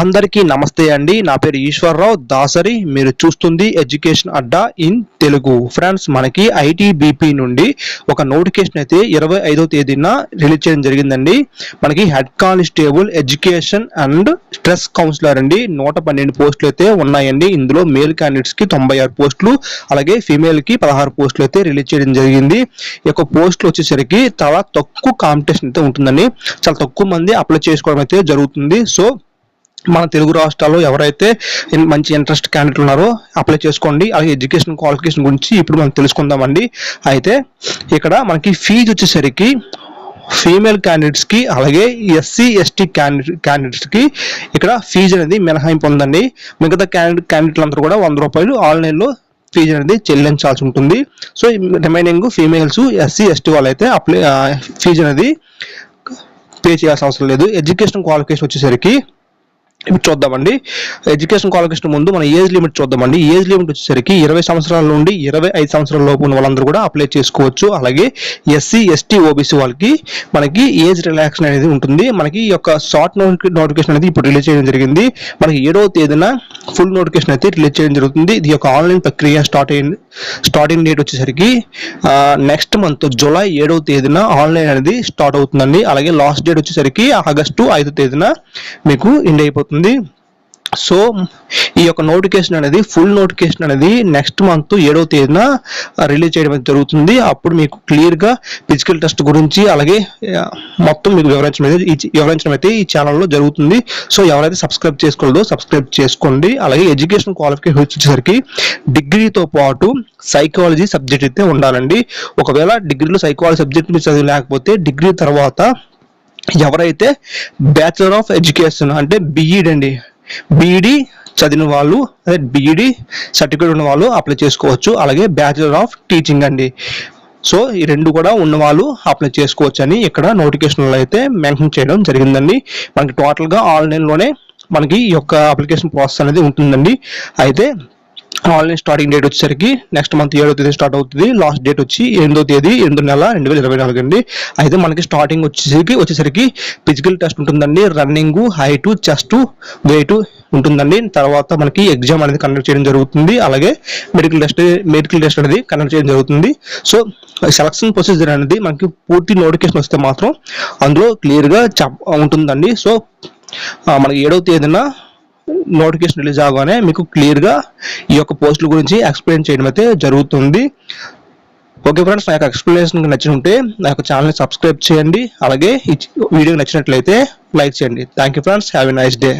అందరికీ నమస్తే అండి. నా పేరు ఈశ్వర్రావు దాసరి. మీరు చూస్తుంది education Adda in Telugu. Friends, మనకి ఐటీబీపీ నుండి ఒక నోటిఫికేషన్ అయితే 25వ తేదీన రిలీజ్ చేయడం జరిగిందండి. మనకి head constable education and stress counsellor అండి 112 పోస్టులు అయితే ఉన్నాయండి. ఇందులో మేల్ క్యాండిడేట్స్ కి 96 పోస్టులు, అలాగే ఫీమేల్ కి 16 పోస్టులు అయితే రిలీజ్ చేయడం జరిగింది. ఈ యొక్క పోస్టులు వచ్చేసరికి చాలా తక్కువ కాంపిటీషన్ అయితే ఉంటుందండి. చాలా తక్కువ మంది అప్లై చేసుకోవడం అయితే జరుగుతుంది. సో మన తెలుగు రాష్ట్రాల్లో ఎవరైతే మంచి ఇంట్రెస్ట్ క్యాండిడేట్ ఉన్నారో అప్లై చేసుకోండి. అలాగే ఎడ్యుకేషన్ క్వాలిఫికేషన్ గురించి ఇప్పుడు మనం తెలుసుకుందామండి. అయితే ఇక్కడ మనకి ఫీజు వచ్చేసరికి ఫీమేల్ క్యాండిడేట్స్ కి అలాగే ఎస్సీ ఎస్టీ క్యాండిడేట్స్ కి ఇక్కడ ఫీజు అనేది మినహాయింపు ఉందండి. మిగతా క్యాండిడేట్లందరూ కూడా 100 రూపాయలు ఆన్లైన్లో ఫీజు అనేది చెల్లించాల్సి ఉంటుంది. So remaining females SC ST వాళ్ళైతే ఫీజు అనేది పే చేయాల్సిన అవసరం లేదు. ఎడ్యుకేషన్ క్వాలిఫికేషన్ వచ్చేసరికి ఇప్పుడు చూద్దామండి. ఎడ్యుకేషన్ క్వాలిఫికేషన్ ముందు మన ఏజ్ లిమిట్ చూద్దామండి. ఏజ్ లిమిట్ వచ్చేసరికి 20 సంవత్సరాల నుండి 25 సంవత్సరాల లోపు ఉన్న వాళ్ళందరూ కూడా అప్లై చేసుకోవచ్చు. అలాగే ఎస్సీ ఎస్టీ ఓబీసీ వాళ్ళకి మనకి ఏజ్ రిలాక్సేషన్ అనేది ఉంటుంది. మనకి ఈ యొక్క షార్ట్ నోటిఫికేషన్ అనేది ఇప్పుడు రిలీజ్ చేయడం జరిగింది. మనకి 7వ తేదీన ఫుల్ నోటిఫికేషన్ అయితే రిలీజ్ చేయడం జరుగుతుంది. ఇది యొక్క ఆన్లైన్ ప్రక్రియ స్టార్టింగ్ డేట్ వచ్చేసరికి నెక్స్ట్ మంత్ జూలై 7వ తేదీన ఆన్లైన్ అనేది స్టార్ట్ అవుతుందండి. అలాగే లాస్ట్ డేట్ వచ్చేసరికి ఆగస్టు 5వ తేదీన మీకు ఎండ్ అయిపోతుంది. సో ఈ యొక్క నోటిఫికేషన్ అనేది ఫుల్ నోటిఫికేషన్ అనేది నెక్స్ట్ మంత్ 7వ తేదీన రిలీజ్ చేయడం జరుగుతుంది. అప్పుడు మీకు క్లియర్ గా ఫిజికల్ టెస్ట్ గురించి అలాగే మొత్తం మీకు వివరించడం అయితే ఈ ఛానల్లో జరుగుతుంది. సో ఎవరైతే సబ్స్క్రైబ్ చేసుకోలేదో సబ్స్క్రైబ్ చేసుకోండి. అలాగే ఎడ్యుకేషన్ క్వాలిఫికేషన్ వచ్చేసరికి డిగ్రీతో పాటు సైకాలజీ సబ్జెక్ట్ అయితే ఉండాలండి. ఒకవేళ డిగ్రీలో సైకాలజీ సబ్జెక్ట్ మీరు చదివలేకపోతే డిగ్రీ తర్వాత ఎవరైతే బ్యాచిలర్ ఆఫ్ ఎడ్యుకేషన్ అంటే బీఈడి అండి, బీఈడి చదివిన వాళ్ళు అదే బీఈడి సర్టిఫికేట్ ఉన్న వాళ్ళు అప్లై చేసుకోవచ్చు. అలాగే బ్యాచిలర్ ఆఫ్ టీచింగ్ అండి. సో ఈ రెండు కూడా ఉన్న వాళ్ళు అప్లై చేసుకోవచ్చు అని ఇక్కడ నోటిఫికేషన్లో అయితే మెన్షన్ చేయడం జరిగిందండి. మనకి టోటల్గా ఆన్లైన్లోనే మనకి ఈ యొక్క అప్లికేషన్ ప్రాసెస్ అనేది ఉంటుందండి. అయితే ఆన్లైన్ స్టార్టింగ్ డేట్ వచ్చేసరికి నెక్స్ట్ మంత్ 7వ తేదీ స్టార్ట్ అవుతుంది. లాస్ట్ డేట్ వచ్చి 8వ తేదీ 8వ నెల 2024 అండి. అయితే మనకి స్టార్టింగ్ వచ్చేసరికి ఫిజికల్ టెస్ట్ ఉంటుందండి. రన్నింగ్, హైట్, చెస్ట్, వెయిట్ ఉంటుందండి. తర్వాత మనకి ఎగ్జామ్ అనేది కండక్ట్ చేయడం జరుగుతుంది. అలాగే మెడికల్ టెస్ట్ అనేది కండక్ట్ చేయడం జరుగుతుంది. సో సెలక్షన్ ప్రొసీజర్ అనేది మనకి పూర్తి నోటిఫికేషన్ వస్తే మాత్రం అందులో క్లియర్గా ఉంటుందండి. సో మనకి 7వ తేదీన నోటిఫికేషన్ రిలీజ్ అవగానే మీకు క్లియర్గా ఈ యొక్క పోస్టుల గురించి ఎక్స్ప్లెయిన్ చేయడం అయితే జరుగుతుంది. ఓకే ఫ్రెండ్స్, నా యొక్క ఎక్స్ప్లెనేషన్ నచ్చినట్టే నా యొక్క ఛానల్ని సబ్స్క్రైబ్ చేయండి. అలాగే ఈ వీడియో నచ్చినట్లయితే లైక్ చేయండి. Thank you friends, have a nice day.